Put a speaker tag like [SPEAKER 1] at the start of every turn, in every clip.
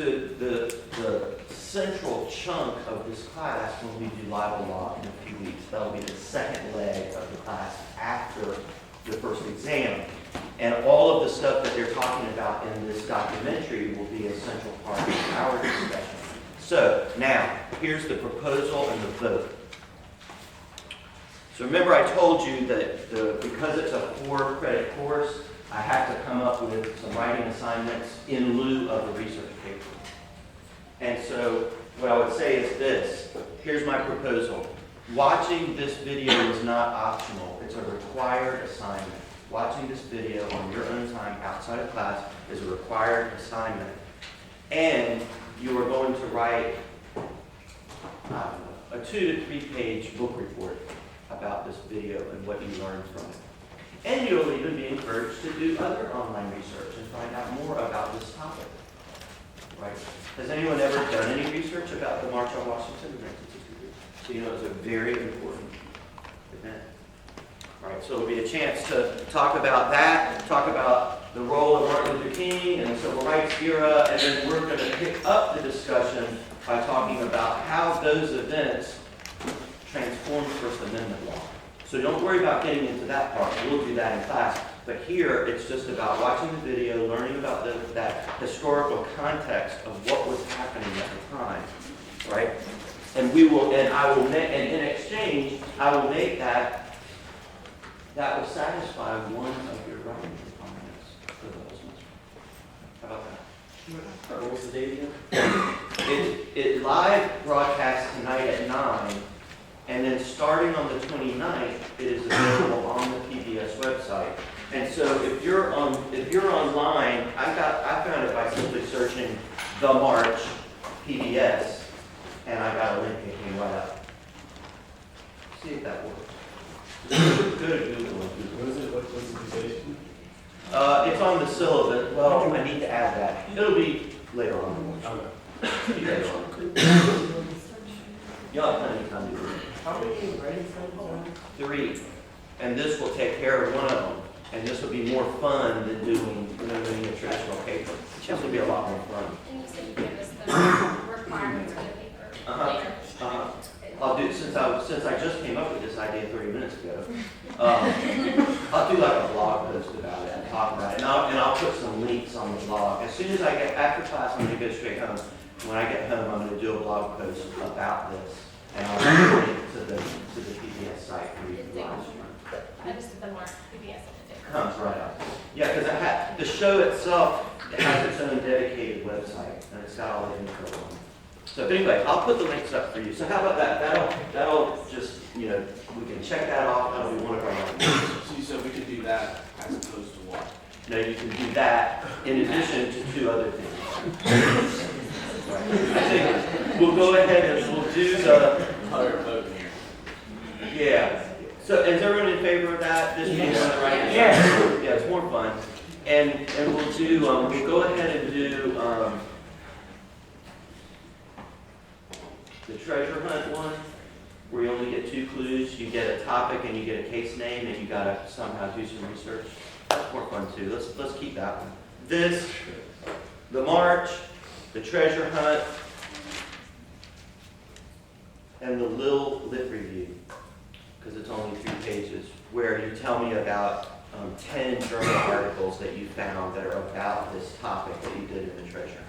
[SPEAKER 1] The central chunk of this class when we do libel law in a few weeks. That'll be the second leg of the class after the first exam. And all of the stuff that they're talking about in this documentary will be a central part of our discussion. So now, here's the proposal and the vote. So remember I told you that because it's a 4-credit course, I have to come up with some writing assignments in lieu of the research paper. And so what I would say is this. Here's my proposal. Watching this video is not optional. It's a required assignment. Watching this video on your own time outside of class is a required assignment. And you are going to write a 2 to 3 page book report about this video and what you learned from it. And you'll even be encouraged to do other online research and find out more about this topic. Right? Has anyone ever done any research about the March on Washington in 1963? So you know it's a very important event. Right? So it'll be a chance to talk about that, talk about the role of Martin Luther King and the Civil Rights era, and then we're going to pick up the discussion by talking about how those events transformed First Amendment law. So don't worry about getting into that part. We'll do that in class. But here, it's just about watching the video, learning about that historical context of what was happening at the time, right? And in exchange, I will make that will satisfy one of your writing requirements for the whole semester. How about that?
[SPEAKER 2] What was the date again?
[SPEAKER 1] It live broadcasts tonight at 9. And then starting on the 29th, it is available on the PBS website. And so if you're online, I found it by simply searching The March PBS, and I got a link that came right up. See if that works. Go to Google.
[SPEAKER 2] What is it? What's the position?
[SPEAKER 1] It's on the syllabus. Well, I need to add that. It'll be later on.
[SPEAKER 2] Okay.
[SPEAKER 1] Later on. Y'all have plenty of time to do it.
[SPEAKER 3] How many writing assignments?
[SPEAKER 1] 3. And this will take care of one of them. And this will be more fun than doing a traditional paper. This will be a lot more fun.
[SPEAKER 4] And you said you give us the requirements for the paper later.
[SPEAKER 1] I'll do, since I just came up with this idea 30 minutes ago, I'll do like a blog post about it and talk about it. And I'll put some links on the blog. As soon as I get, after class, I'm going to go straight home. When I get home, I'm going to do a blog post about this. And I'll link it to the PBS site for you to watch.
[SPEAKER 4] I just did the March PBS and it did.
[SPEAKER 1] Comes right up. Yeah, because the show itself has its own dedicated website, and it's got all the info on it. So anyway, I'll put the links up for you. So how about that? That'll just, we can check that off. That'll be one of our links.
[SPEAKER 2] So you said we could do that as opposed to what?
[SPEAKER 1] Now you can do that in addition to 2 other things. I think we'll go ahead and we'll do the...
[SPEAKER 2] Color vote here.
[SPEAKER 1] Yeah. So is everyone in favor of that? This being one of the right answers?
[SPEAKER 3] Yes.
[SPEAKER 1] Yeah, it's more fun. And we'll do, we'll go ahead and do the treasure hunt one, where you only get 2 clues. You get a topic and you get a case name, and you gotta somehow do some research. That's more fun too. Let's keep that one. This, the march, the treasure hunt, and the Lil Lit Review, because it's only 3 pages, where you tell me about 10 journal articles that you found that are about this topic that you did in the treasure hunt.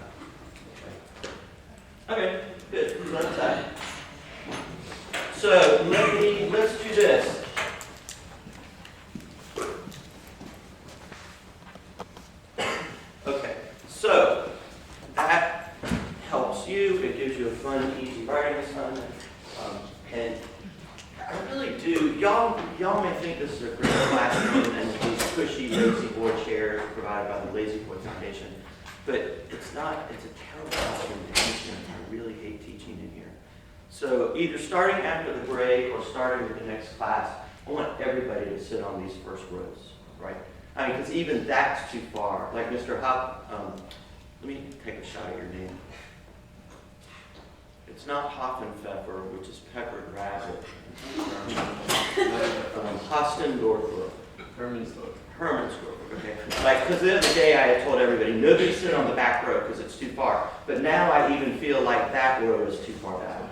[SPEAKER 1] Okay, good. So that's that. So let's do this. Okay, so that helps you. It gives you a fun, easy writing assignment. And I really do. Y'all may think this is a great classroom and these cushy lazy boy chairs provided by the Lazy Boy Foundation, but it's not. It's a terrible classroom to teach in. I really hate teaching in here. So either starting after the break or starting with the next class, I want everybody to sit on these first rows, right? I mean, because even that's too far. Like Mr. Hop, let me take a shot at your name. It's not Hoffenpfeffer, which is peppered rabbit. Hostendorfer.
[SPEAKER 2] Herman's book.
[SPEAKER 1] permanent square foot, okay? Like, because the other day I had told everybody, nobody sit on the back row because it's too far. But now I even feel like that row is too far back,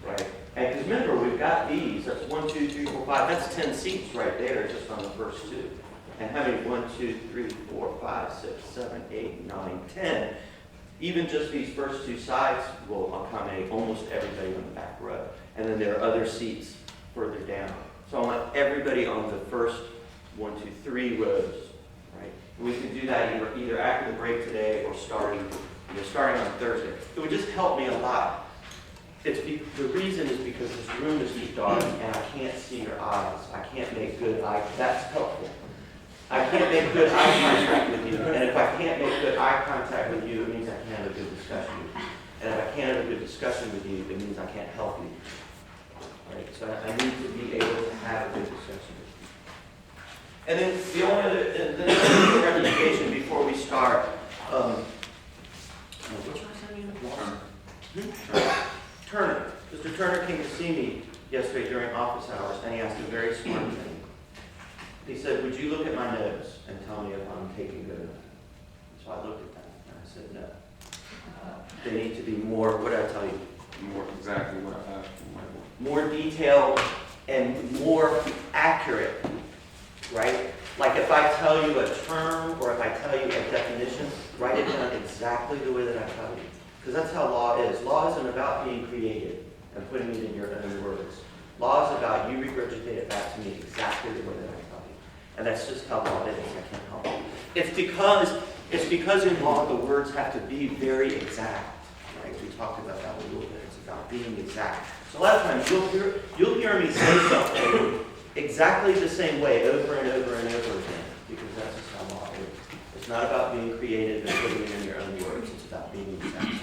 [SPEAKER 1] right? And because remember, we've got these, that's 1, 2, 3, 4, 5, that's 10 seats right there just on the first two. And how many? 1, 2, 3, 4, 5, 6, 7, 8, 9, 10. Even just these first two sides will accommodate almost everybody on the back row. And then there are other seats further down. So I want everybody on the first 1, 2, 3 rows, right? And we can do that either after the break today or starting on Thursday. It would just help me a lot. The reason is because this room is too dark and I can't see your eyes. I can't make good eye, that's helpful. I can't make good eye contact with you, and if I can't make good eye contact with you, it means I can't have a good discussion with you. And if I can't have a good discussion with you, it means I can't help you. Right? So I need to be able to have a good discussion with you. And then the only other recommendation before we start, what's your name? Turner. Mr. Turner came to see me yesterday during office hours, and he asked a very smart thing. He said, would you look at my notes and tell me if I'm taking good enough? So I looked at them, and I said, no. They need to be more, what did I tell you?
[SPEAKER 2] More exactly what I have.
[SPEAKER 1] More detailed and more accurate, right? Like if I tell you a term or if I tell you a definition, write it down exactly the way that I tell you. Because that's how law is. Law isn't about being creative and putting it in your own words. Law is about you regurgitate it back to me exactly the way that I tell you. And that's just how law is. I can't help it. It's because in law the words have to be very exact. Right? We talked about that a little bit. It's about being exact. So a lot of times you'll hear me say something exactly the same way over and over and over again, because that's just how law is. It's not about being creative and putting it in your own words. It's about being exact.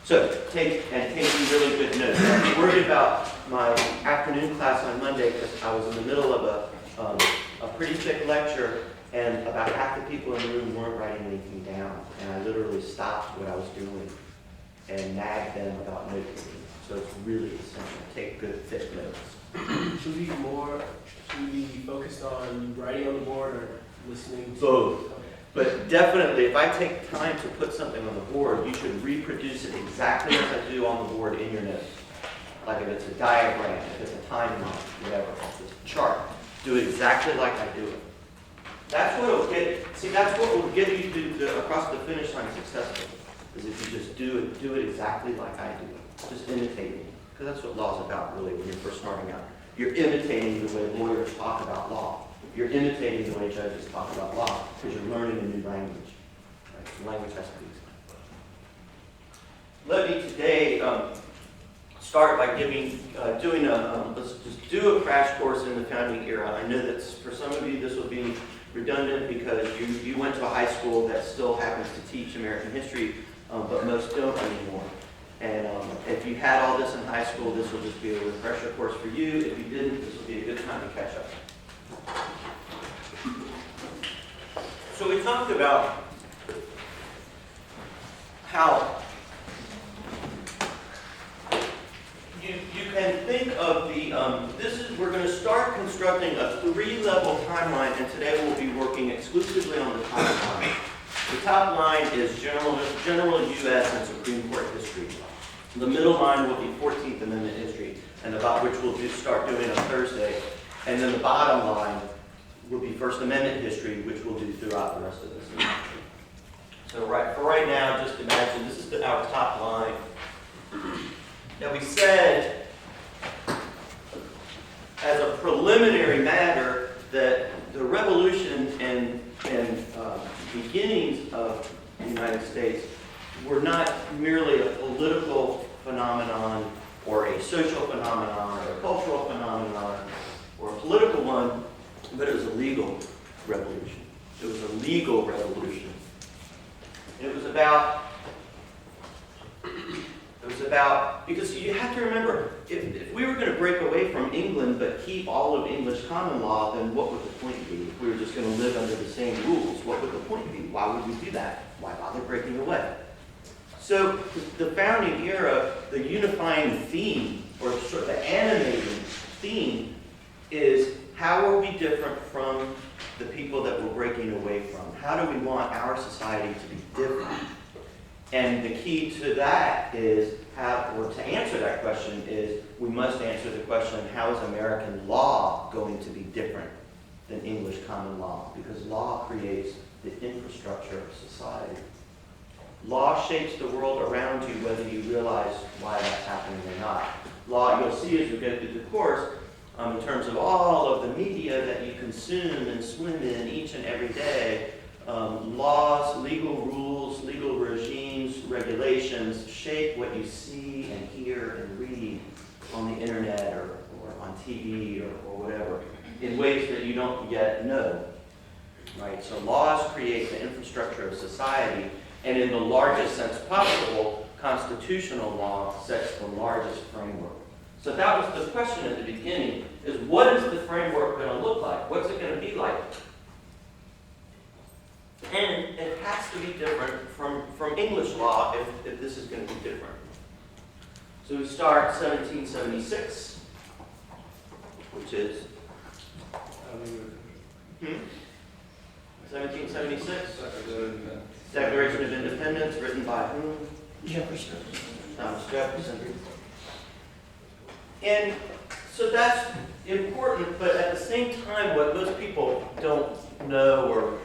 [SPEAKER 1] So taking really good notes. I'm worried about my afternoon class on Monday because I was in the middle of a pretty thick lecture, and about half the people in the room weren't writing anything down. And I literally stopped what I was doing and nagged them about note taking. So it's really essential. Take good, thick notes.
[SPEAKER 3] Should we be focused on writing on the board or listening?
[SPEAKER 1] Both.
[SPEAKER 3] Okay.
[SPEAKER 1] But definitely, if I take time to put something on the board, you should reproduce it exactly as I do on the board in your notes. Like if it's a diagram, if it's a timeline, whatever, if it's a chart, do it exactly like I do it. That's what will get you to across the finish line successfully, is if you just do it exactly like I do it. Just imitate me. Because that's what law is about, really, when you're first starting out. You're imitating the way lawyers talk about law. You're imitating the way judges talk about law, because you're learning a new language. Right? The language has to be exact. Let me today start by let's just do a crash course in the founding era. I know that for some of you this will be redundant because you went to a high school that still happens to teach American history, but most don't anymore. And if you had all this in high school, this will just be a refresher course for you. If you didn't, this will be a good time to catch up. So we talked about how you can think of we're going to start constructing a 3-level timeline, and today we'll be working exclusively on the top line. The top line is general U.S. and Supreme Court history. The middle line will be 14th Amendment history, and about which we'll start doing on Thursday. And then the bottom line will be First Amendment history, which we'll do throughout the rest of this semester. So for right now, just imagine this is our top line. Now we said, as a preliminary matter, that the revolution and beginnings of the United States were not merely a political phenomenon or a social phenomenon or a cultural phenomenon or a political one, but it was a legal revolution. It was a legal revolution. It was about, because you have to remember, if we were going to break away from England but keep all of English common law, then what would the point be? If we were just going to live under the same rules, what would the point be? Why would we do that? Why bother breaking away? So the founding era, the unifying theme, or sort of the animating theme, is how are we different from the people that we're breaking away from? How do we want our society to be different? And the key to that is, or to answer that question is, we must answer the question, how is American law going to be different than English common law? Because law creates the infrastructure of society. Law shapes the world around you, whether you realize why that's happening or not. Law, you'll see as we go through the course, in terms of all of the media that you consume and swim in each and every day, laws, legal rules, legal regimes, regulations shape what you see and hear and read on the internet or on TV or whatever in ways that you don't yet know. Right? So laws create the infrastructure of society, and in the largest sense possible, constitutional law sets the largest framework. So that was the question at the beginning, is what is the framework going to look like? What's it going to be like? And it has to be different from English law if this is going to be different. So we start 1776, which is 1776, Declaration of Independence, written by whom?
[SPEAKER 5] Jefferson.
[SPEAKER 1] Thomas Jefferson. And so that's important, but at the same time, what most people don't know or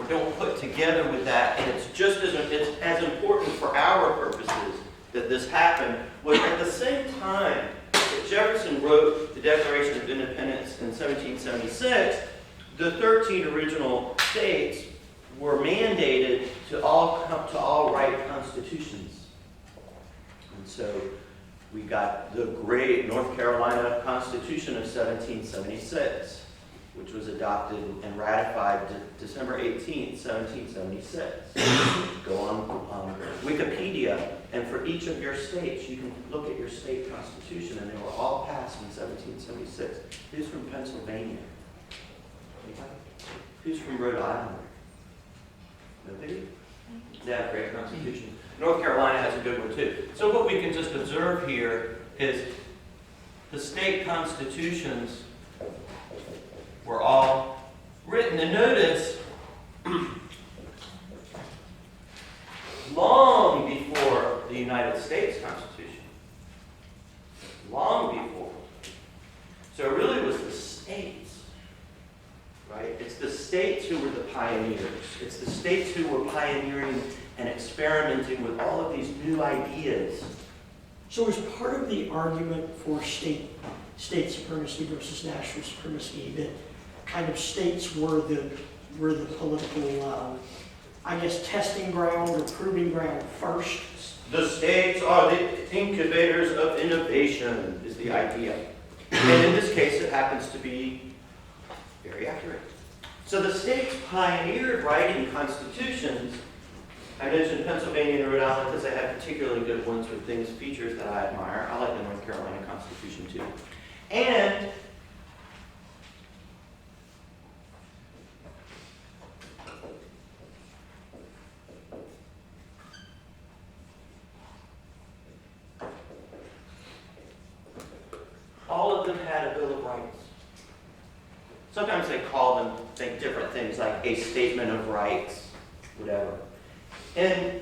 [SPEAKER 1] don't put together with that, and it's as important for our purposes that this happened, was at the same time that Jefferson wrote the Declaration of Independence in 1776, the 13 original states were mandated to all write constitutions. And so we got the great North Carolina Constitution of 1776, which was adopted and ratified December 18th, 1776. Go on Wikipedia, and for each of your states, you can look at your state constitution, and they were all passed in 1776. Who's from Pennsylvania? Who's from Rhode Island? Nobody? They have a great constitution. North Carolina has a good one too. So what we can just observe here is the state constitutions were all written. And notice, long before the United States Constitution. Long before. So it really was the states, right? It's the states who were the pioneers. It's the states who were pioneering and experimenting with all of these new ideas.
[SPEAKER 5] So as part of the argument for state supremacy versus national supremacy, that kind of states were the political, testing ground or proving ground first?
[SPEAKER 1] The states are the incubators of innovation, is the idea. And in this case, it happens to be very accurate. So the states pioneered writing constitutions. I mentioned Pennsylvania and Rhode Island because they have particularly good ones with features that I admire. I like the North Carolina Constitution too. And all of them had a Bill of Rights. Sometimes they think different things, like a statement of rights, whatever. And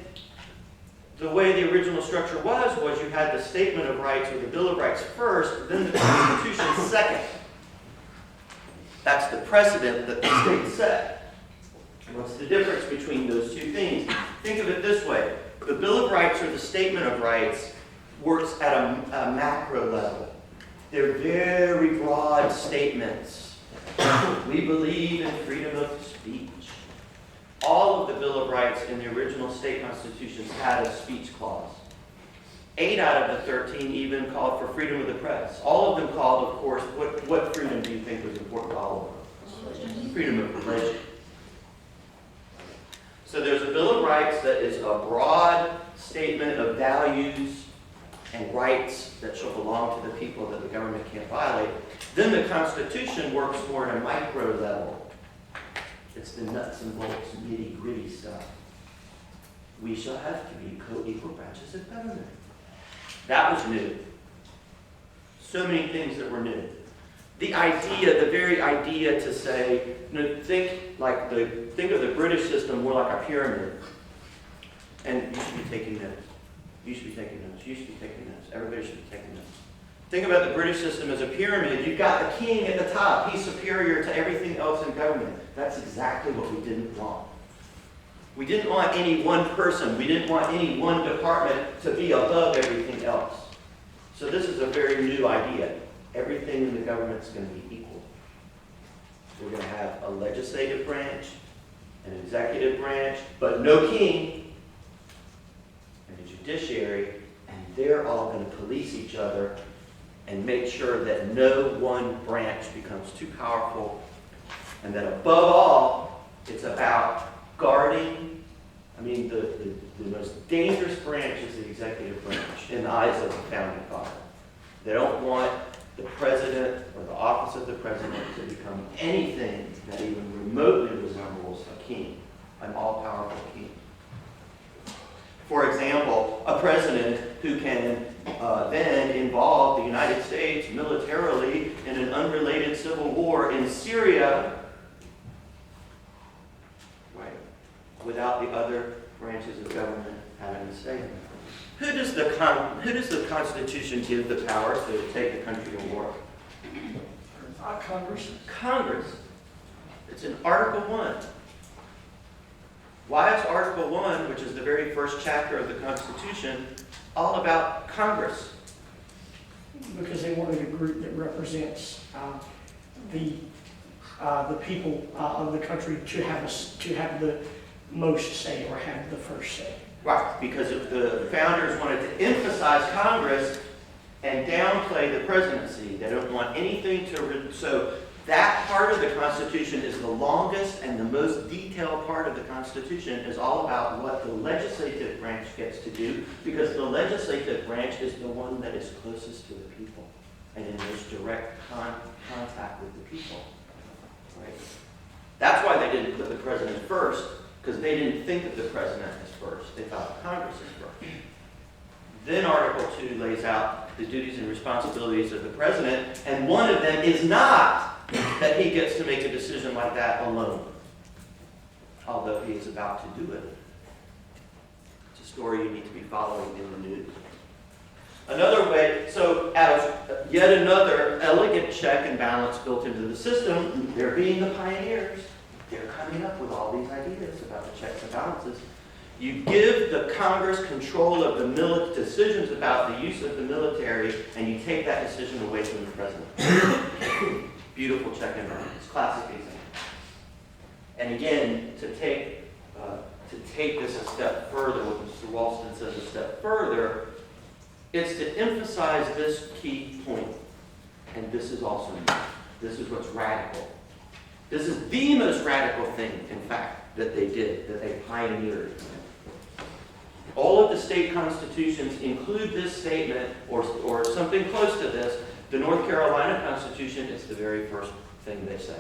[SPEAKER 1] the way the original structure was you had the statement of rights or the Bill of Rights first, then the Constitution second. That's the precedent that the state set. What's the difference between those two things? Think of it this way. The Bill of Rights or the statement of rights works at a macro level. They're very broad statements. We believe in freedom of speech. All of the Bill of Rights in the original state constitutions had a speech clause. 8 out of the 13 even called for freedom of the press. All of them called, of course, what freedom do you think was important to all of them? Freedom of religion. So there's a Bill of Rights that is a broad statement of values and rights that shall belong to the people that the government can't violate. Then the Constitution works more at a micro level. It's the nuts and bolts, nitty-gritty stuff. We shall have 3 co-equal branches of government. That was new. So many things that were new. The idea, the very idea to say, think of the British system more like a pyramid. And you should be taking notes. You should be taking notes. You should be taking notes. Everybody should be taking notes. Think about the British system as a pyramid. You've got the king at the top. He's superior to everything else in government. That's exactly what we didn't want. We didn't want any one person. We didn't want any one department to be above everything else. So this is a very new idea. Everything in the government is going to be equal. We're going to have a legislative branch, an executive branch, but no king, and a judiciary, and they're all going to police each other and make sure that no one branch becomes too powerful, and that above all, it's about guarding. The most dangerous branch is the executive branch in the eyes of the founding father. They don't want the president or the office of the president to become anything that even remotely resembles a king, an all-powerful king. For example, a president who can then involve the United States militarily in an unrelated civil war in Syria, right, without the other branches of government having a say in it. Who does the Constitution give the power to take the country to war?
[SPEAKER 5] Congress.
[SPEAKER 1] Congress. It's in Article 1. Why is Article 1, which is the very first chapter of the Constitution, all about Congress?
[SPEAKER 5] Because they wanted a group that represents the people of the country to have the most say or have the first say.
[SPEAKER 1] Right, because if the founders wanted to emphasize Congress and downplay the presidency, they don't want anything to... So that part of the Constitution is the longest and the most detailed part of the Constitution is all about what the legislative branch gets to do, because the legislative branch is the one that is closest to the people and in most direct contact with the people. Right? That's why they didn't put the president first, because they didn't think of the president as first. They thought Congress is first. Then Article 2 lays out the duties and responsibilities of the president, and one of them is not that he gets to make a decision like that alone, although he is about to do it. It's a story you need to be following in the news. Another way, so as yet another elegant check and balance built into the system, they're being the pioneers. They're coming up with all these ideas about the checks and balances. You give the Congress control of the decisions about the use of the military, and you take that decision away from the president. Beautiful check and balance, classic example. And again, to take this a step further, what Mr. Ralston says a step further, it's to emphasize this key point. And this is also new. This is what's radical. This is the most radical thing, in fact, that they did, that they pioneered. All of the state constitutions include this statement or something close to this. The North Carolina Constitution is the very first thing they say.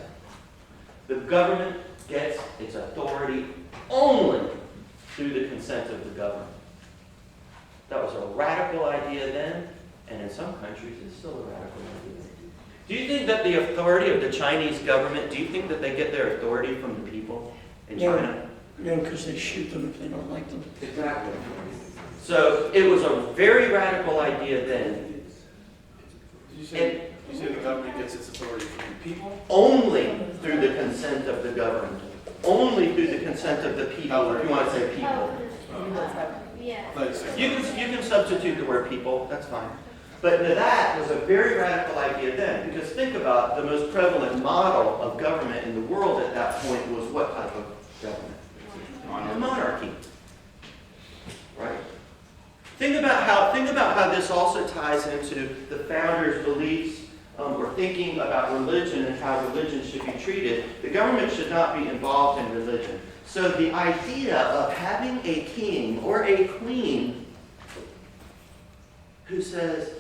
[SPEAKER 1] The government gets its authority only through the consent of the government. That was a radical idea then, and in some countries it's still a radical idea. Do you think that the authority of the Chinese government, do you think that they get their authority from the people in China?
[SPEAKER 5] No, because they shoot them if they don't like them.
[SPEAKER 1] Exactly. So it was a very radical idea then.
[SPEAKER 3] Did you say the government gets its authority from the people?
[SPEAKER 1] Only through the consent of the government. Only through the consent of the people, if you want to say people.
[SPEAKER 4] Yeah.
[SPEAKER 1] You can substitute the word people, that's fine. But that was a very radical idea then, because think about the most prevalent model of government in the world at that point was what type of government? A monarchy. Right? Think about how this also ties into the founders' beliefs or thinking about religion and how religion should be treated. The government should not be involved in religion. So the idea of having a king or a queen who says,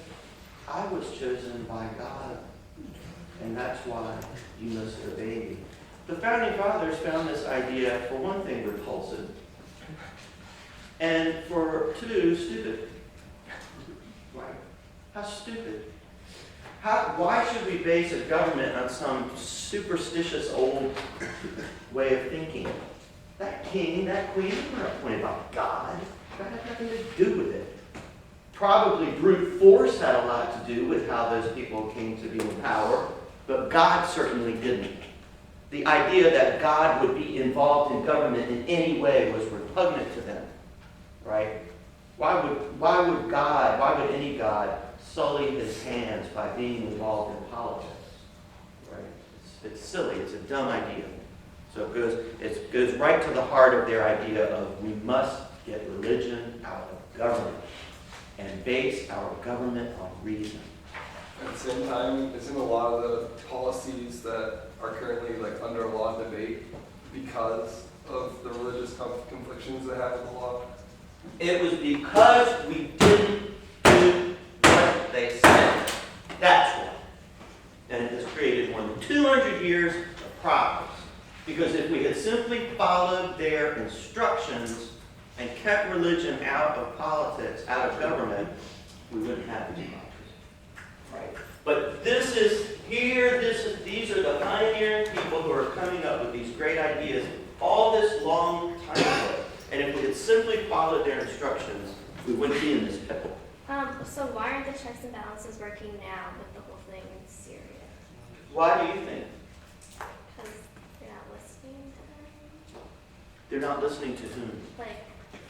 [SPEAKER 1] I was chosen by God, and that's why you must obey me. The founding fathers found this idea, for one thing, repulsive, and for two, stupid. Right? How stupid. Why should we base a government on some superstitious old way of thinking? That king, that queen, they're not appointed by God. That had nothing to do with it. Probably brute force had a lot to do with how those people came to be in power, but God certainly didn't. The idea that God would be involved in government in any way was repugnant to them, right? Why would any God sully his hands by being involved in politics, right? It's silly, it's a dumb idea. So it goes right to the heart of their idea of we must get religion out of government and base our government on reason.
[SPEAKER 2] At the same time, isn't a lot of the policies that are currently like under a law debate because of the religious conflictions that have with the law?
[SPEAKER 1] It was because we didn't do what they said. That's why. And it has created more than 200 years of problems. Because if we had simply followed their instructions and kept religion out of politics, out of government, we wouldn't have democracy. Right? But these are the pioneering people who are coming up with these great ideas all this long time ago. And if we had simply followed their instructions, we wouldn't be in this pickle.
[SPEAKER 4] So why aren't the checks and balances working now with the whole thing in Syria?
[SPEAKER 1] Why do you think?
[SPEAKER 4] Because they're not listening to them?
[SPEAKER 1] They're not listening to whom?
[SPEAKER 4] Like,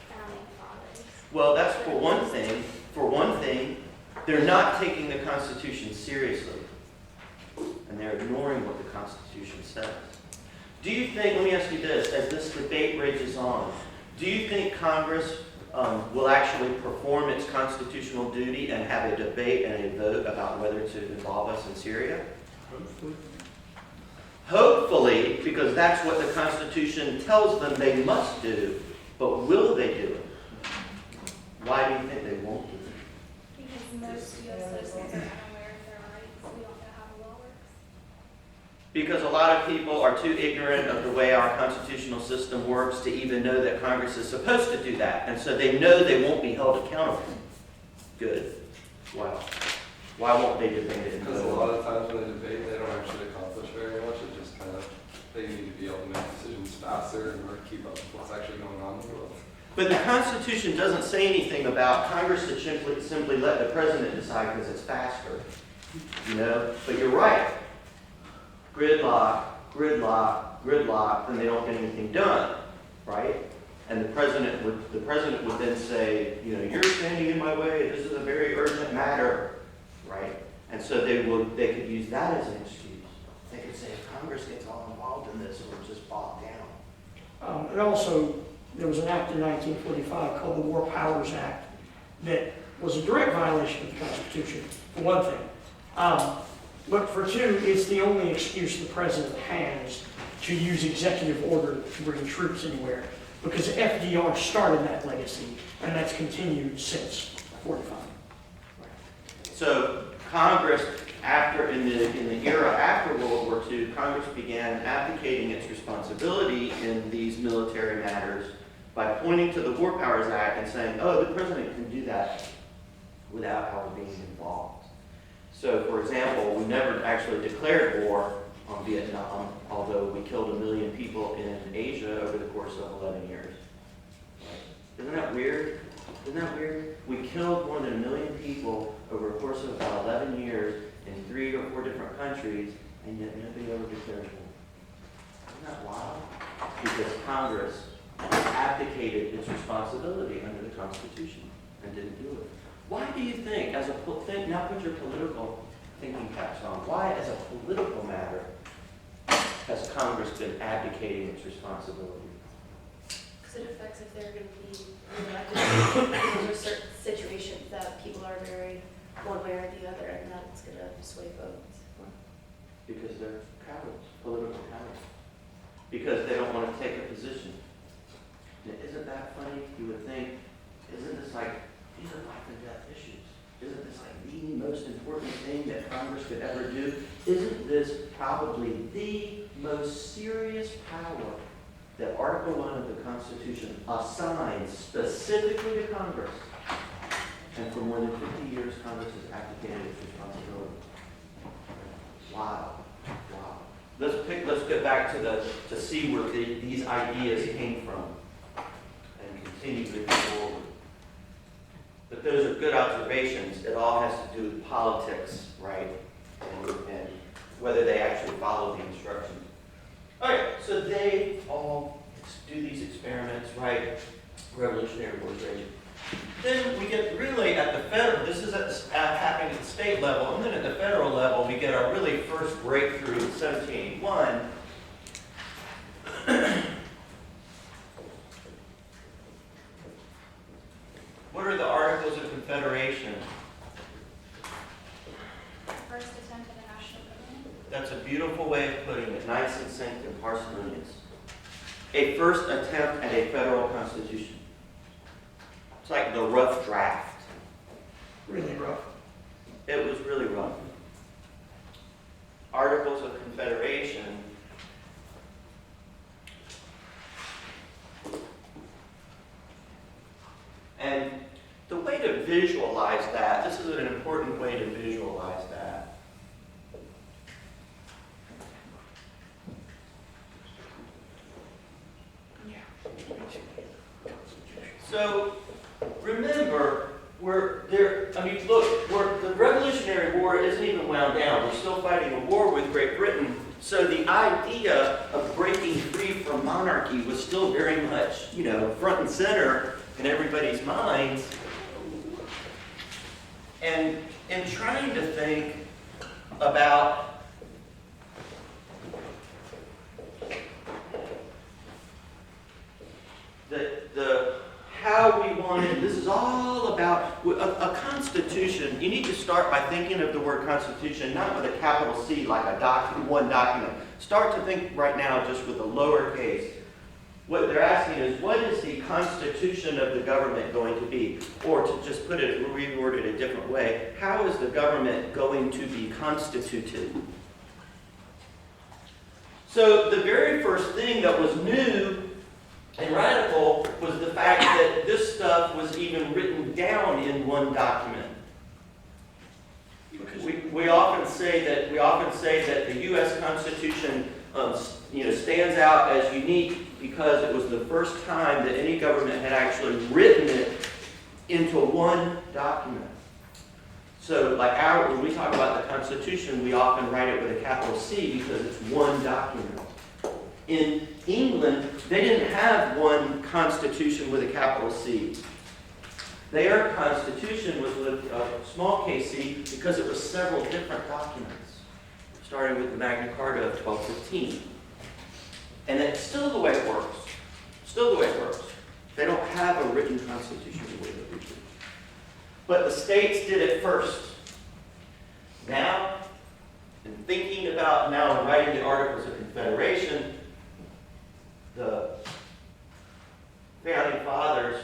[SPEAKER 4] founding fathers.
[SPEAKER 1] Well, that's for one thing. For one thing, they're not taking the Constitution seriously. And they're ignoring what the Constitution says. Do you think, let me ask you this, as this debate rages on, do you think Congress will actually perform its constitutional duty and have a debate and a vote about whether to involve us in Syria?
[SPEAKER 3] Hopefully.
[SPEAKER 1] Hopefully, because that's what the Constitution tells them they must do. But will they do it? Why do you think they won't do it?
[SPEAKER 4] Because most U.S. citizens are unaware of their rights. We don't know how the law works.
[SPEAKER 1] Because a lot of people are too ignorant of the way our constitutional system works to even know that Congress is supposed to do that. And so they know they won't be held accountable. Good. Wow. Why won't they debate it?
[SPEAKER 2] Because a lot of times when they debate, they don't actually accomplish very much. It just kind of, they need to be able to make decisions faster in order to keep up with what's actually going on in the world.
[SPEAKER 1] But the Constitution doesn't say anything about Congress to simply let the president decide because it's faster. You know? But you're right. Gridlock, then they don't get anything done, right? And the president would then say, you know, you're standing in my way. This is a very urgent matter, right? And so they could use that as an excuse. They could say, if Congress gets all involved in this, we'll just bog down.
[SPEAKER 5] And also, there was an act in 1945 called the War Powers Act that was a direct violation of the Constitution, for one thing. But for two, it's the only excuse the president has to use executive order to bring troops anywhere. Because FDR started that legacy, and that's continued since 45.
[SPEAKER 1] So Congress, in the era after World War II, Congress began abdicating its responsibility in these military matters by pointing to the War Powers Act and saying, oh, the president can do that without our being involved. So, for example, we never actually declared war on Vietnam, although we killed 1 million people in Asia over the course of 11 years. Isn't that weird? Isn't that weird? We killed more than 1 million people over a course of about 11 years in 3 or 4 different countries, and yet nobody ever declared war. Isn't that wild? Because Congress abdicated its responsibility under the Constitution and didn't do it. Why do you think, now put your political thinking caps on, why as a political matter has Congress been abdicating its responsibility?
[SPEAKER 6] Because it affects if they're going to be elected. There are certain situations that people are very one way or the other, and that's going to sway votes.
[SPEAKER 1] Because they're cowards, political cowards. Because they don't want to take a position. Now, isn't that funny? You would think, isn't this like, these are life and death issues. Isn't this like the most important thing that Congress could ever do? Isn't this probably the most serious power that Article 1 of the Constitution assigns specifically to Congress? And for more than 50 years, Congress has abdicated its responsibility. Wow. Let's get back to see where these ideas came from and continue moving forward. But those are good observations. It all has to do with politics, right? And whether they actually follow the instructions. All right, so they all do these experiments, right? Revolutionary War training. Then we get really at the federal, this is happening at the state level, and then at the federal level, we get our really first breakthrough in 1781. What are the Articles of Confederation?
[SPEAKER 4] First attempt at a national government.
[SPEAKER 1] That's a beautiful way of putting it, nice, succinct, and parsimonious. A first attempt at a federal constitution. It's like the rough draft.
[SPEAKER 5] Really rough.
[SPEAKER 1] It was really rough. Articles of Confederation. And the way to visualize that, this is an important way to visualize that. So, remember, the Revolutionary War isn't even wound down. We're still fighting a war with Great Britain. So the idea of breaking free from monarchy was still very much, front and center in everybody's minds. And in trying to think about how we wanted, this is all about a constitution. You need to start by thinking of the word constitution, not with a capital C like one document. Start to think right now just with a lowercase. What they're asking is, what is the constitution of the government going to be? Or to just reword it a different way, how is the government going to be constituted? So the very first thing that was new and radical was the fact that this stuff was even written down in one document. We often say that the U.S. Constitution stands out as unique because it was the first time that any government had actually written it into one document. So when we talk about the Constitution, we often write it with a capital C because it's one document. In England, they didn't have one constitution with a capital C. Their constitution was with a small c because it was several different documents, starting with the Magna Carta of 1215. And it's still the way it works. Still the way it works. They don't have a written constitution the way that we do. But the states did it first. Now, in thinking about and writing the Articles of Confederation, the founding fathers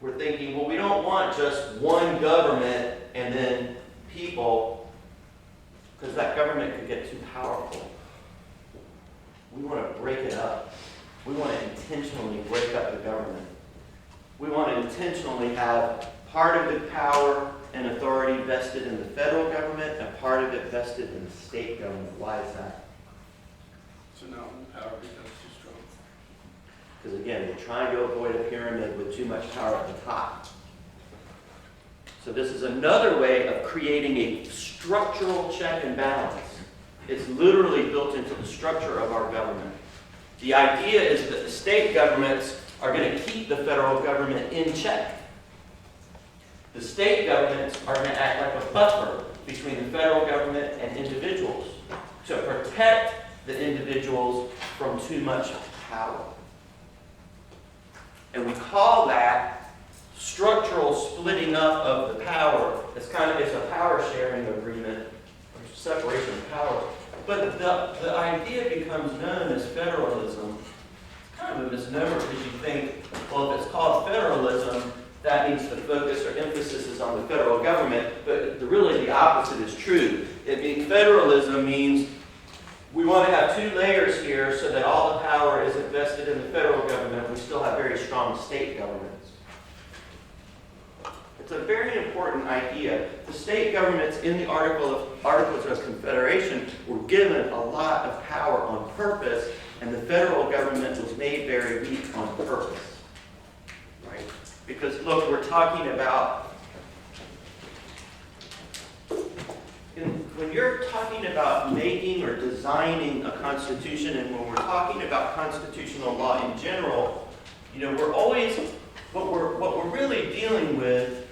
[SPEAKER 1] were thinking, well, we don't want just one government and then people, because that government could get too powerful. We want to break it up. We want to intentionally break up the government. We want to intentionally have part of the power and authority vested in the federal government and part of it vested in the state government. Why is that?
[SPEAKER 3] So now the power becomes too strong.
[SPEAKER 1] Because again, we're trying to avoid a pyramid with too much power at the top. So this is another way of creating a structural check and balance. It's literally built into the structure of our government. The idea is that the state governments are going to keep the federal government in check. The state governments are going to act like a buffer between the federal government and individuals to protect the individuals from too much power. And we call that structural splitting up of the power. It's a power sharing agreement, or separation of power. But the idea becomes known as federalism. It's kind of a misnomer because you think, well, if it's called federalism, that means the focus or emphasis is on the federal government, but really the opposite is true. Federalism means we want to have two layers here so that all the power isn't vested in the federal government. We still have very strong state governments. It's a very important idea. The state governments in the Articles of Confederation were given a lot of power on purpose, and the federal government was made very weak on purpose. Right? Because look, we're talking about, when you're talking about making or designing a constitution, and when we're talking about constitutional law in general, you know, we're always, what we're really dealing with,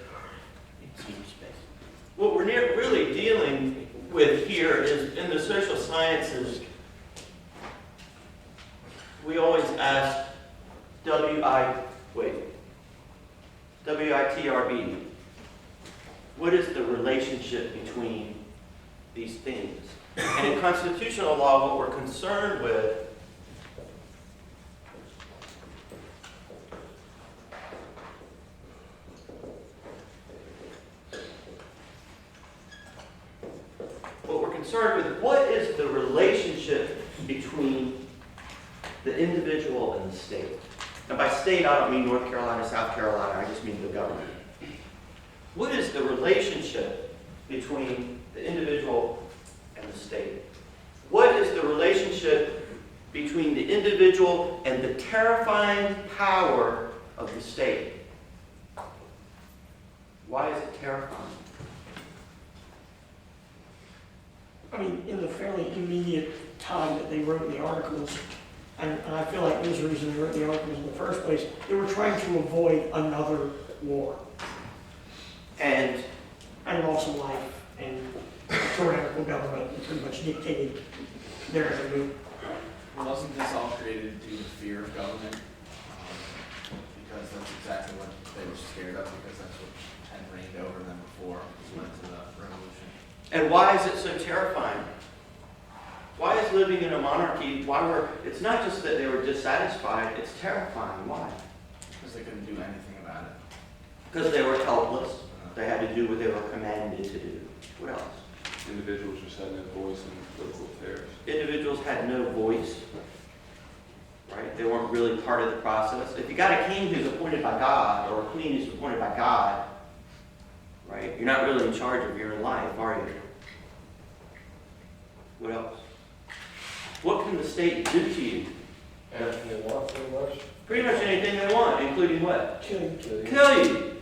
[SPEAKER 1] what we're really dealing with here is in the social sciences, we always ask WITRB. What is the relationship between these things? And in constitutional law, what we're concerned with what is the relationship between the individual and the state? And by state, I don't mean North Carolina, South Carolina, I just mean the government. What is the relationship between the individual and the state? What is the relationship between the individual and the terrifying power of the state? Why is it terrifying?
[SPEAKER 5] I mean, in the fairly immediate time that they wrote the articles, and I feel like there's a reason they wrote the articles in the first place, they were trying to avoid another war.
[SPEAKER 1] And
[SPEAKER 5] loss of life, and tyrannical government pretty much dictated their every move.
[SPEAKER 3] Wasn't this all created due to fear of government? Because that's exactly what they were scared of, because that's what had reigned over them before it went to the revolution.
[SPEAKER 1] And why is it so terrifying? Why is living in a monarchy, it's not just that they were dissatisfied, it's terrifying. Why?
[SPEAKER 3] Because they couldn't do anything about it.
[SPEAKER 1] Because they were helpless. They had to do what they were commanded to do. What else?
[SPEAKER 2] Individuals just had no voice in local affairs.
[SPEAKER 1] Individuals had no voice. Right? They weren't really part of the process. If you got a king who's appointed by God, or a queen who's appointed by God, right? You're not really in charge of your own life, are you? What else? What can the state do to you?
[SPEAKER 2] Anything they want, pretty much.
[SPEAKER 1] Pretty much anything they want, including what?
[SPEAKER 2] Kill you.
[SPEAKER 1] Kill you.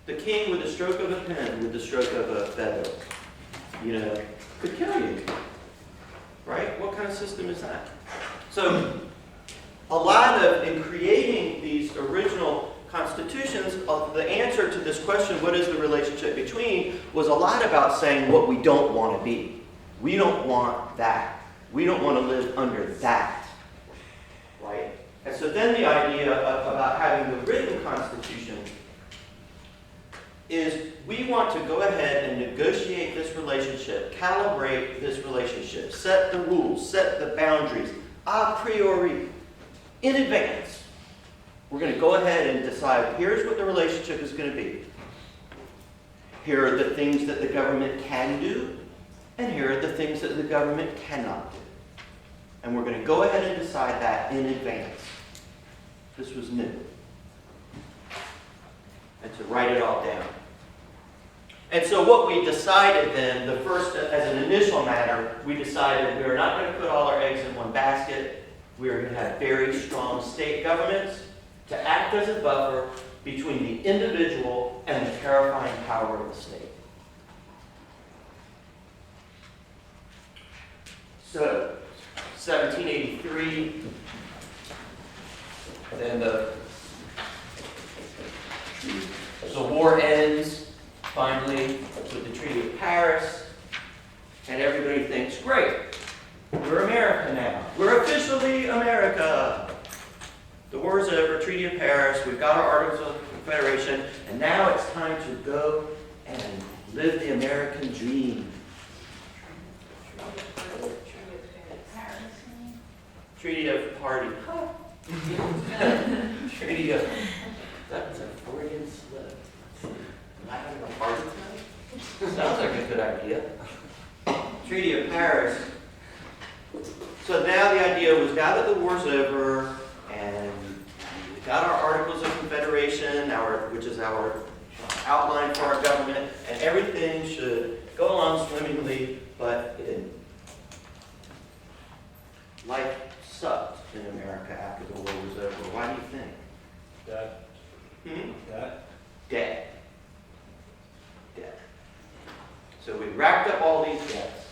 [SPEAKER 1] The king, with the stroke of a pen, with the stroke of a feather, could kill you. Right? What kind of system is that? So, in creating these original constitutions, the answer to this question, what is the relationship between, was a lot about saying what we don't want to be. We don't want that. We don't want to live under that. Right? And so then the idea about having the written constitution is we want to go ahead and negotiate this relationship, calibrate this relationship, set the rules, set the boundaries, a priori, in advance. We're going to go ahead and decide, here's what the relationship is going to be. Here are the things that the government can do, and here are the things that the government cannot do. And we're going to go ahead and decide that in advance. This was new. And to write it all down. And so what we decided then, the first, as an initial matter, we decided we are not going to put all our eggs in one basket. We are going to have very strong state governments to act as a buffer between the individual and the terrifying power of the state. So, 1783, then the war ends. Finally, with the Treaty of Paris, and everybody thinks, great, we're America now. We're officially America. The war's over, Treaty of Paris, we've got our Articles of Confederation, and now it's time to go and live the American dream. Treaty of Party. Treaty of, that's a Freudian slip. Am I having a party tonight? Sounds like a good idea. Treaty of Paris. So now the idea was, now that the war's over, and we've got our Articles of Confederation, which is our outline for our government, and everything should go along swimmingly, but it didn't. Life sucked in America after the war was over. Why do you think?
[SPEAKER 7] That.
[SPEAKER 1] Debt. Debt. So we racked up all these debts.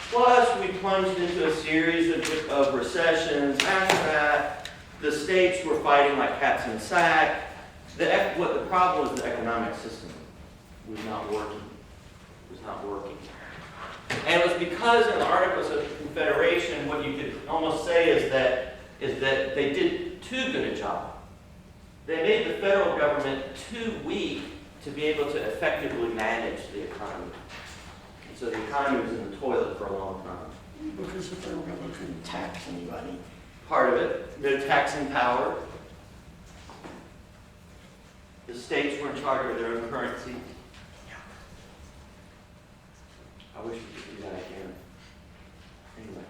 [SPEAKER 1] Plus, we plunged into a series of recessions. After that, the states were fighting like cats in a sack. What the problem was, the economic system was not working. It was not working. And it was because in the Articles of Confederation, what you could almost say is that they did too good a job. They made the federal government too weak to be able to effectively manage the economy. And so the economy was in the toilet for a long time.
[SPEAKER 5] Because the federal government couldn't tax anybody.
[SPEAKER 1] Part of it, no taxing power. The states were in charge of their own currency. I wish we could do that again. Anyway.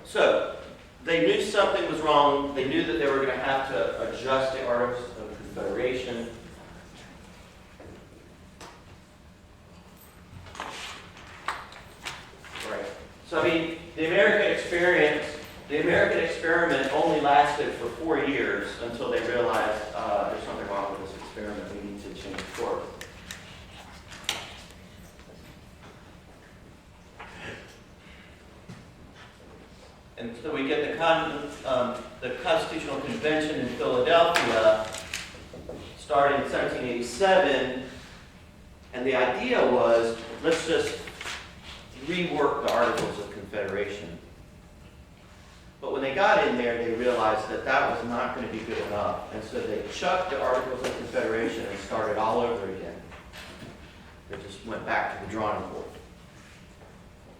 [SPEAKER 1] So, they knew something was wrong. They knew that they were going to have to adjust the Articles of Confederation. Right. So, I mean, the American experiment only lasted for 4 years until they realized there's something wrong with this experiment. We need to change course. And so we get the Constitutional Convention in Philadelphia, started in 1787, and the idea was, let's just rework the Articles of Confederation. But when they got in there, they realized that that was not going to be good enough, and so they chucked the Articles of Confederation and started all over again. They just went back to the drawing board.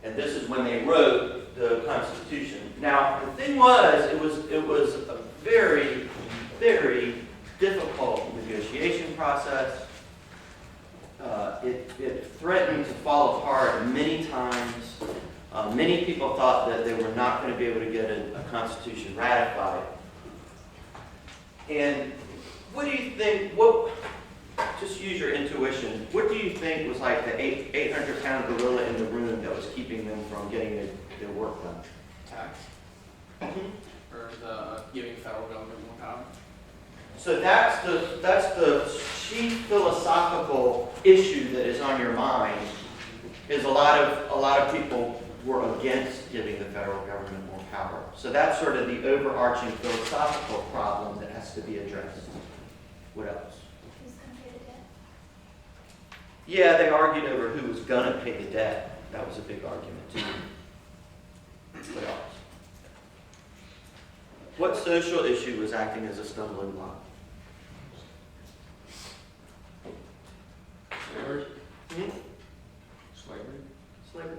[SPEAKER 1] And this is when they wrote the Constitution. Now, the thing was, it was a very, very difficult negotiation process. It threatened to fall apart many times. Many people thought that they were not going to be able to get a Constitution ratified. And what do you think, just use your intuition, what do you think was like the 800-pound gorilla in the room that was keeping them from getting their work done?
[SPEAKER 3] Tax. Or the giving federal government more power.
[SPEAKER 1] So that's the chief philosophical issue that is on your mind. Is a lot of people were against giving the federal government more power. So that's sort of the overarching philosophical problem that has to be addressed. What else?
[SPEAKER 4] Who's gonna pay the debt?
[SPEAKER 1] Yeah, they argued over who was gonna pay the debt. That was a big argument too. What else? What social issue was acting as a stumbling block?
[SPEAKER 7] Slavery.
[SPEAKER 1] Hmm?
[SPEAKER 7] Slavery.
[SPEAKER 1] Slavery.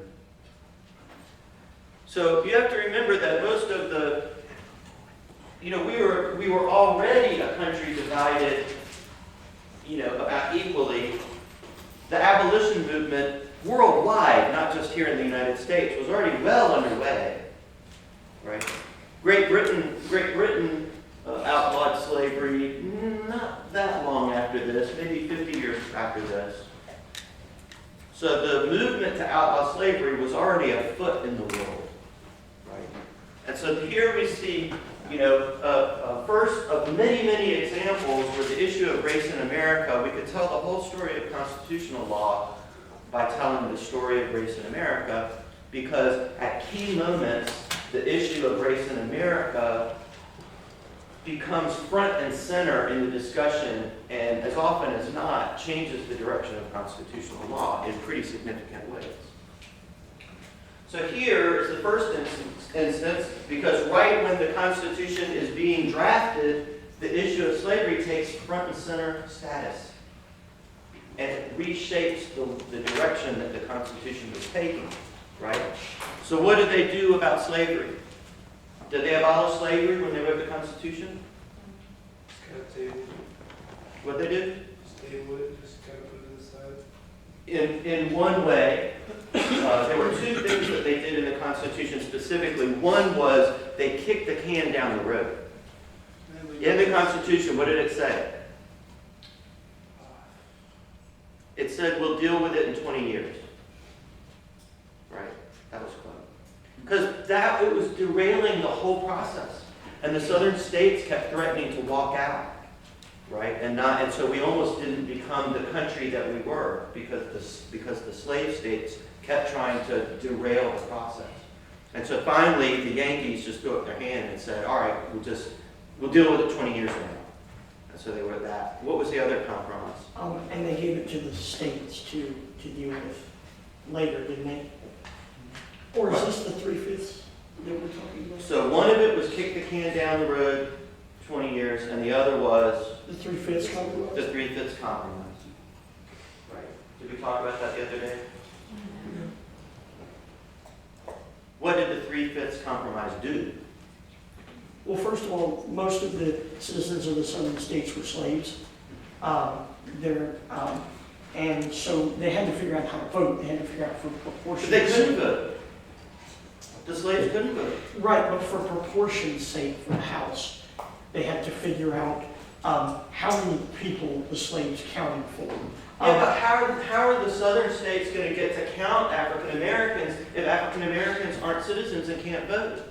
[SPEAKER 1] So you have to remember that most of the, we were already a country divided, about equally. The abolition movement worldwide, not just here in the United States, was already well underway, right? Great Britain outlawed slavery not that long after this, maybe 50 years after this. So the movement to outlaw slavery was already afoot in the world, right? And so here we see, first of many, many examples where the issue of race in America, we could tell the whole story of constitutional law by telling the story of race in America, because at key moments, the issue of race in America becomes front and center in the discussion, and as often as not, changes the direction of constitutional law in pretty significant ways. So here is the first instance, because right when the Constitution is being drafted, the issue of slavery takes front and center status. And it reshapes the direction that the Constitution was taking, right? So what did they do about slavery? Did they abolish slavery when they wrote the Constitution?
[SPEAKER 2] Just kind of table,
[SPEAKER 1] What they did?
[SPEAKER 2] just table it, just kind of put it aside.
[SPEAKER 1] In one way, there were two things that they did in the Constitution specifically. One was they kicked the can down the road. In the Constitution, what did it say? It said, we'll deal with it in 20 years. Right? That was close. Because it was derailing the whole process. And the southern states kept threatening to walk out. Right? And so we almost didn't become the country that we were because the slave states kept trying to derail the process. And so finally, the Yankees just threw up their hand and said, all right, we'll deal with it 20 years from now. And so they were at that. What was the other compromise?
[SPEAKER 5] And they gave it to the states to deal with later, didn't they? Or is this the 3/5 that we're talking about?
[SPEAKER 1] So one of it was kick the can down the road 20 years, and the other was
[SPEAKER 5] The 3/5 compromise?
[SPEAKER 1] the 3/5 compromise. Right. Did we talk about that the other day? What did the 3/5 compromise do?
[SPEAKER 5] Well, first of all, most of the citizens of the southern states were slaves. And so they had to figure out how to vote. They had to figure out for proportion.
[SPEAKER 1] But they couldn't vote. The slaves couldn't vote.
[SPEAKER 5] Right, but for proportion's sake for the House, they had to figure out how many people the slaves counted for.
[SPEAKER 1] Yeah, but how are the southern states going to get to count African Americans if African Americans aren't citizens and can't vote?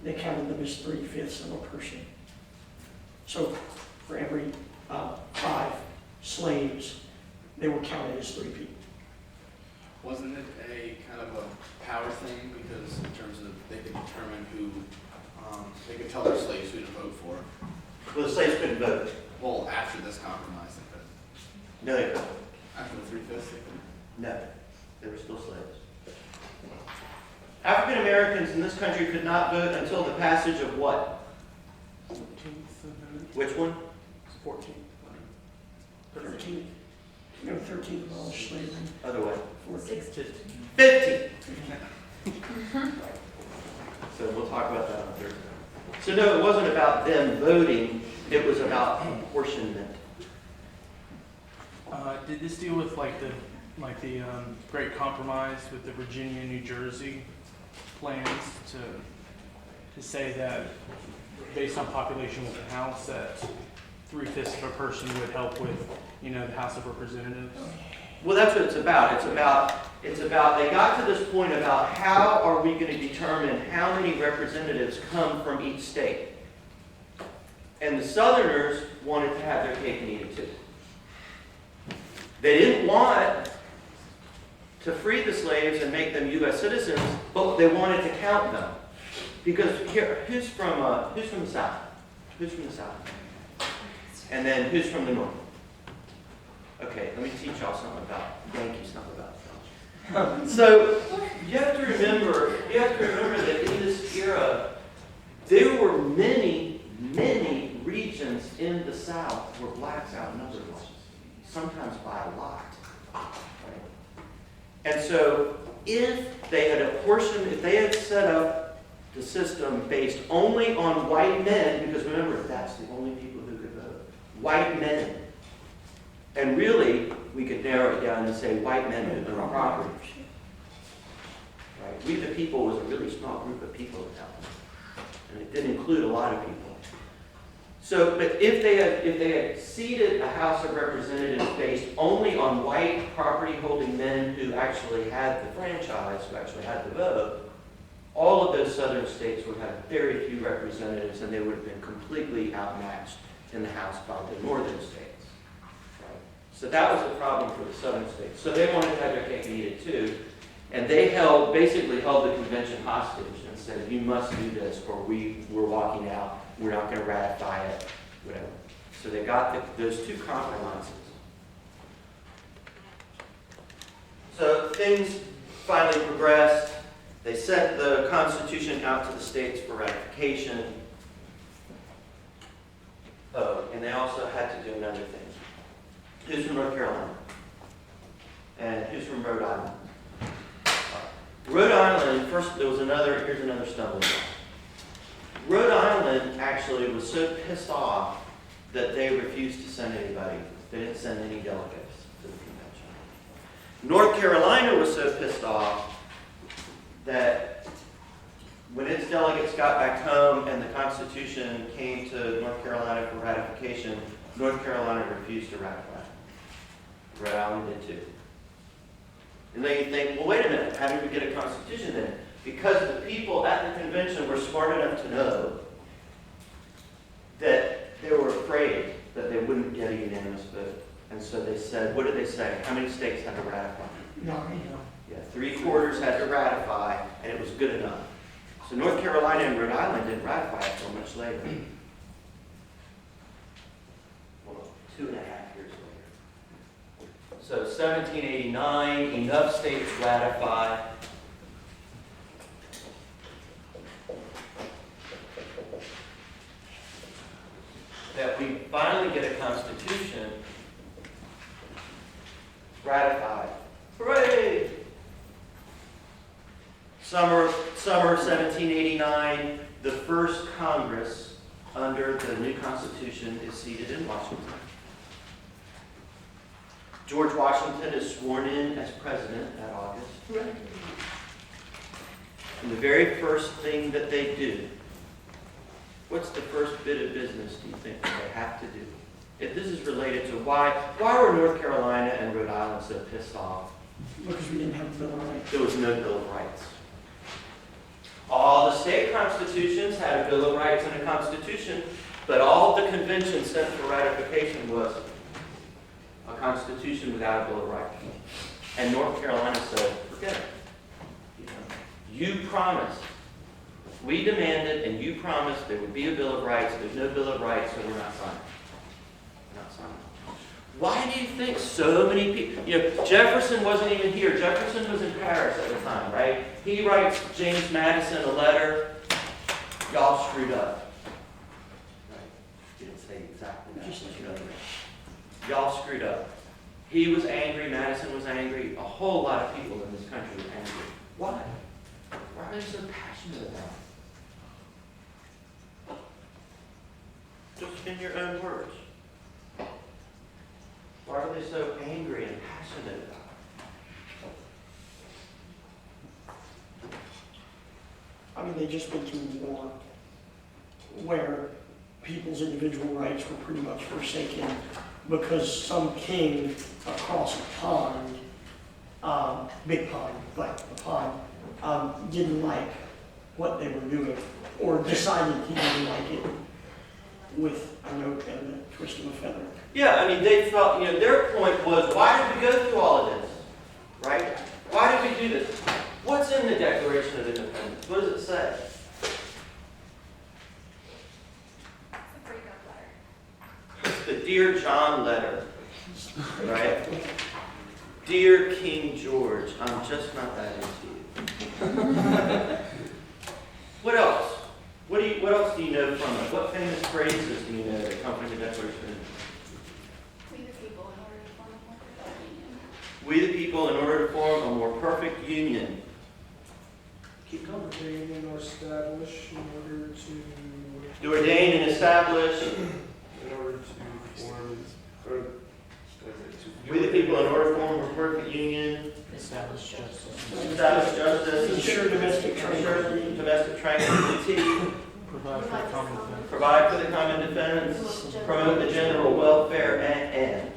[SPEAKER 5] They counted them as 3/5 of a person. So for every 5 slaves, they were counted as 3 people.
[SPEAKER 3] Wasn't it a kind of a power thing, because in terms of they could determine who, they could tell their slaves who to vote for?
[SPEAKER 1] Well, the slaves couldn't vote.
[SPEAKER 3] Well, after this compromise, they could.
[SPEAKER 1] No, they couldn't.
[SPEAKER 3] After the 3/5, they could.
[SPEAKER 1] No, they were still slaves. African Americans in this country could not vote until the passage of what?
[SPEAKER 5] 14th,
[SPEAKER 1] Which one?
[SPEAKER 5] 14th, 13th. No, 13th abolished slavery.
[SPEAKER 1] Other way.
[SPEAKER 5] 14th.
[SPEAKER 1] 15. So we'll talk about that on Thursday. So no, it wasn't about them voting, it was about apportionment.
[SPEAKER 8] Did this deal with like the Great Compromise with the Virginia, New Jersey plans to say that based on population with the House, that 3/5 of a person would help with, the House of Representatives?
[SPEAKER 1] Well, that's what it's about. It's about they got to this point about how are we going to determine how many representatives come from each state. And the Southerners wanted to have their cake and eat it too. They didn't want to free the slaves and make them U.S. citizens, but they wanted to count them. Because here, who's from the South? Who's from the South? And then who's from the North? Okay, let me teach y'all something about Yankees, not about South. So you have to remember that in this era, there were many regions in the South where blacks outnumbered whites, sometimes by a lot. Right? And so if they had set up the system based only on white men, because remember, that's the only people who could vote, white men. And really, we could narrow it down and say white men who own property. Right? We the people was a really small group of people at that point. And it didn't include a lot of people. So, but if they had seated a House of Representatives based only on white property-holding men who actually had the franchise, who actually had the vote, all of those southern states would have very few representatives, and they would have been completely outmatched in the House by the northern states. So that was the problem for the southern states. So they wanted to have their cake and eat it too. And they basically held the convention hostage and said, you must do this or we're walking out. We're not going to ratify it, whatever. So they got those two compromises. So things finally progressed. They sent the Constitution out to the states for ratification. Oh, and they also had to do another thing. Who's from North Carolina? And who's from Rhode Island? Rhode Island, here's another stumbling block. Rhode Island actually was so pissed off that they refused to send anybody. They didn't send any delegates to the convention. North Carolina was so pissed off that when its delegates got back home and the Constitution came to North Carolina for ratification, North Carolina refused to ratify. Rhode Island did too. And then you think, well, wait a minute, how did we get a constitution then? Because the people at the convention were smart enough to know that they were afraid that they wouldn't get a unanimous vote. And so they said, what did they say? How many states had to ratify?
[SPEAKER 5] No,
[SPEAKER 1] Yeah, 3/4 had to ratify, and it was good enough. So North Carolina and Rhode Island didn't ratify it until much later. Well, 2.5 years later. So 1789, enough states ratified. That we finally get a constitution ratified. Hooray! Summer 1789, the first Congress under the new Constitution is seated in Washington. George Washington is sworn in as president that August. And the very first thing that they do, what's the first bit of business do you think that they have to do? If this is related to why were North Carolina and Rhode Island so pissed off?
[SPEAKER 5] because we didn't have a Bill of Rights.
[SPEAKER 1] There was no Bill of Rights. All the state constitutions had a Bill of Rights and a constitution, but all the convention sent for ratification was a constitution without a Bill of Rights. And North Carolina said, forget it. You promised. We demanded and you promised there would be a Bill of Rights. There's no Bill of Rights, so we're not signing. We're not signing. Why do you think so many people, Jefferson wasn't even here. Jefferson was in Paris at the time, right? He writes James Madison a letter, y'all screwed up. Right? He didn't say exactly that.
[SPEAKER 5] Just
[SPEAKER 1] Y'all screwed up. He was angry, Madison was angry, a whole lot of people in this country were angry. Why? Why are they so passionate about it? Just in your own words. Why are they so angry and passionate about it?
[SPEAKER 5] I mean, they just went through war where people's individual rights were pretty much forsaken because some king across a pond, big pond, but a pond, didn't like what they were doing or decided he didn't like it with a note and a twist of a feather.
[SPEAKER 1] Yeah, I mean, they felt, their point was, why did we go through all of this? Right? Why did we do this? What's in the Declaration of Independence? What does it say?
[SPEAKER 4] It's a breakup letter.
[SPEAKER 1] It's the Dear John letter, right? Dear King George, I'm just not that into you. What else? What else do you know from it? What famous phrases do you know that come from the Declaration of Independence?
[SPEAKER 4] We the people in order to form a more
[SPEAKER 1] We the people, in order to form a more perfect
[SPEAKER 4] perfect union.
[SPEAKER 1] union. Keep going.
[SPEAKER 9] Ordain or establish in order to,
[SPEAKER 1] To ordain and establish.
[SPEAKER 9] in order to form, or,
[SPEAKER 1] We the people, in order to form a more perfect union.
[SPEAKER 8] Establish justice.
[SPEAKER 1] Establish justice.
[SPEAKER 5] Ensure domestic
[SPEAKER 1] Ensure
[SPEAKER 5] tranquility.
[SPEAKER 1] domestic tranquility.
[SPEAKER 8] Provide for the common defense.
[SPEAKER 1] Provide for the common defense. Promote the general welfare and.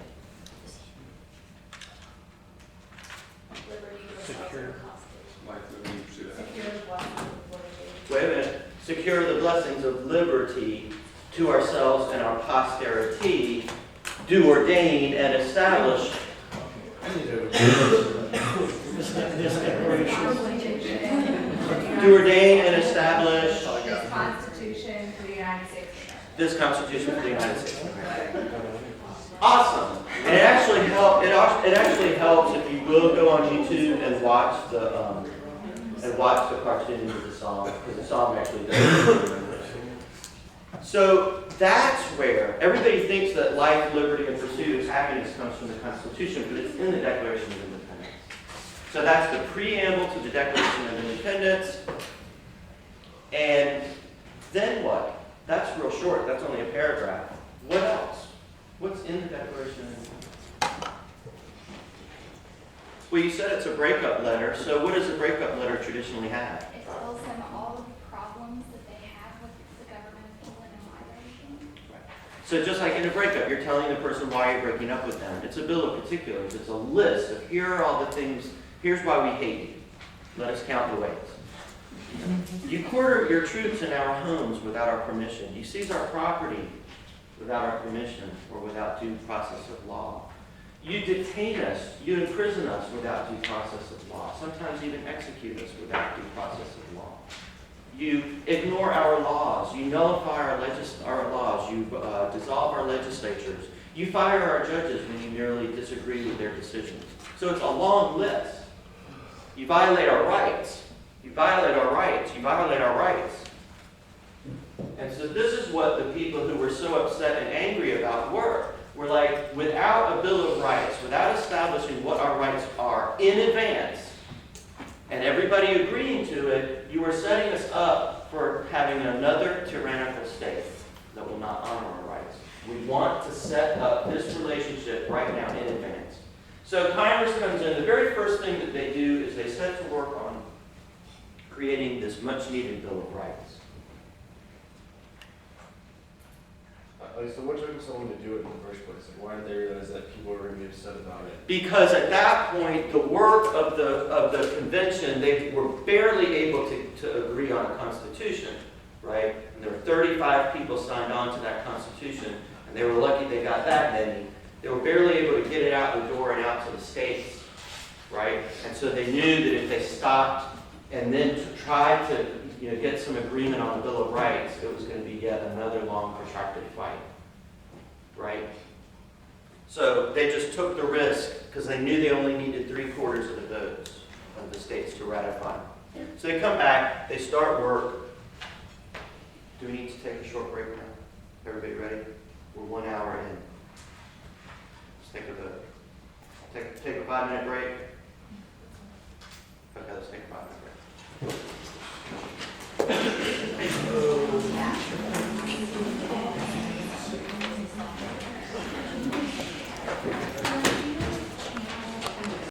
[SPEAKER 8] Secure.
[SPEAKER 2] Life, liberty, pursuit of happiness.
[SPEAKER 1] Wait a minute. Secure the blessings of liberty to ourselves and our posterity. Do ordain and establish.
[SPEAKER 5] This declaration.
[SPEAKER 1] Do ordain and establish
[SPEAKER 10] This Constitution for the United States of America.
[SPEAKER 1] this Constitution for the United States of America. Awesome. And it actually helps if you will go on YouTube and watch the cartoon of the song, because the song actually does. So that's where everybody thinks that life, liberty, and pursuit of happiness comes from the Constitution, but it's in the Declaration of Independence. So that's the preamble to the Declaration of Independence. And then what? That's real short. That's only a paragraph. What else? What's in the Declaration of Independence? Well, you said it's a breakup letter. So what does a breakup letter traditionally have?
[SPEAKER 4] It tells them all of the problems that they have with the government of England and why they're leaving.
[SPEAKER 1] So just like in a breakup, you're telling the person why you're breaking up with them. It's a bill of particulars. It's a list of here are all the things, here's why we hate you. Let us count the ways. You quarter your troops in our homes without our permission. You seize our property without our permission or without due process of law. You detain us, you imprison us without due process of law, sometimes even execute us without due process of law. You ignore our laws, you nullify our laws, you dissolve our legislatures, you fire our judges when you merely disagree with their decisions. So it's a long list. You violate our rights. You violate our rights. You violate our rights. And so this is what the people who were so upset and angry about were. We're like, without a Bill of Rights, without establishing what our rights are in advance, and everybody agreeing to it, you are setting us up for having another tyrannical state that will not honor our rights. We want to set up this relationship right now in advance. So Congress comes in, the very first thing that they do is they set to work on creating this much-needed Bill of Rights.
[SPEAKER 3] So what took someone to do it in the first place? Like, why did they realize that people were going to be upset about it?
[SPEAKER 1] Because at that point, the work of the convention, they were barely able to agree on a constitution, right? And there were 35 people signed on to that constitution, and they were lucky they got that many. They were barely able to get it out the door and out to the states, right? And so they knew that if they stopped and then tried to get some agreement on the Bill of Rights, it was going to be yet another long, protracted fight, right? So they just took the risk because they knew they only needed 3/4 of the votes of the states to ratify. So they come back, they start work. Do we need to take a short break now? Everybody ready? We're 1 hour in. Let's take a vote. Take a 5-minute break. Okay, let's take a 5-minute break.